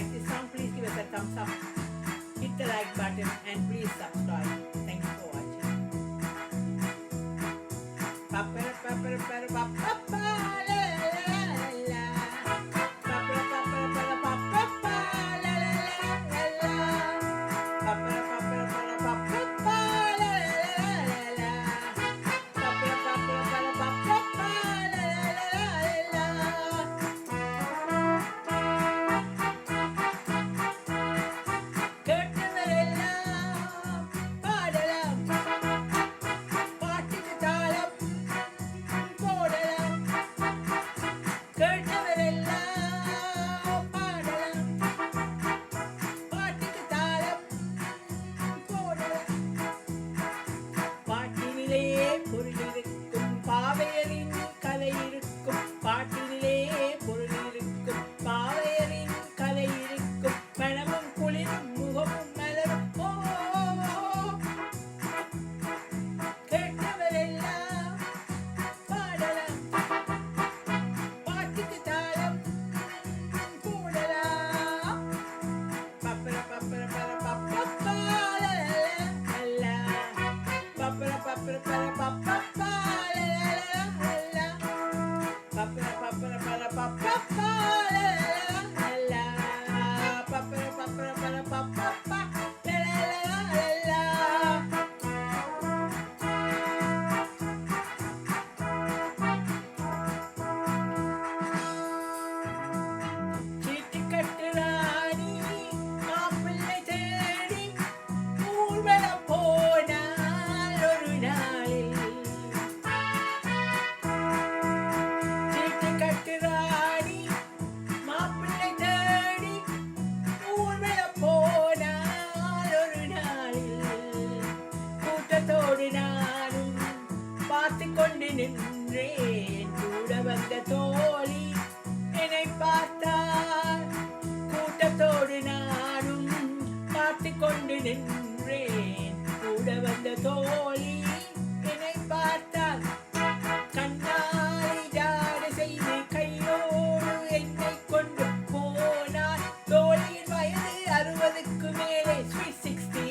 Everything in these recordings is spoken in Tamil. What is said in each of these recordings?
like this song, please give us a thumbs up. Hit the like button and please subscribe. Thank you for watching. பொருளிருக்கும் பாவையரின் கலை இருக்கும் பாட்டிலே பொருளிருக்கும் பாவையரின் கலை இருக்கும் மனமும் குளிரும் முகமும் மலரும் கேட்டவரெல்லாம் பாடலாம் பாட்டுக்கு தாளம் போடலாம் பப்பர பப்பர பர பப்பா பப்பர பப்பர பர பப்பா நானும் பார்த்து கொண்டு நின்றேன் கூட வந்த தோழி என்னை பார்த்தார் கூட்டத்தோடு நானும் பார்த்து கொண்டு நின்றேன் கூட வந்த தோழி என்னை பார்த்தார் கண்ணாடி ஜாடை செய்து கையோடு என்னை கொண்டு போனார் தோழியின் வயது 60க்கு மேலே ஸ்வீட் 60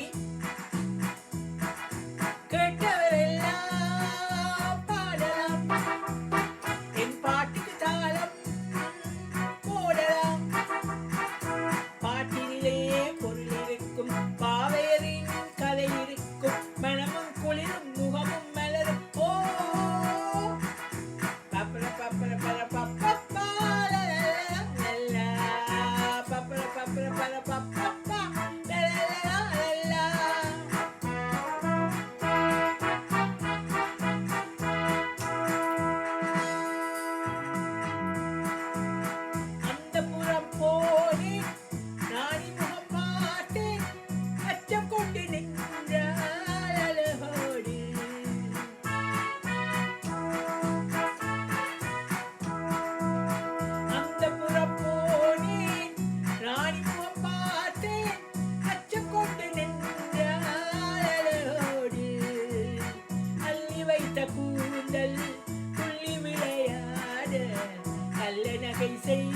பாவையரின் கலை இருக்கும் மனமும் குளிரும் முகமும் மலரும் பப்பர பப்பர பர பப்பா பப்பர பப்பர பர பப்பா அந்த புறம் போனே நானி முகம் பார்த்தேன் அச்சம் கொண்டு நின்றாள் அழகோடு அந்த புறம் போனேன் ராணி முகம் பார்த்தேன் அச்சம் கொண்டு நின்றாள் அழகோடு அள்ளி வைத்த கூந்தல் துள்ளி விளையாட நல்ல நகை செய்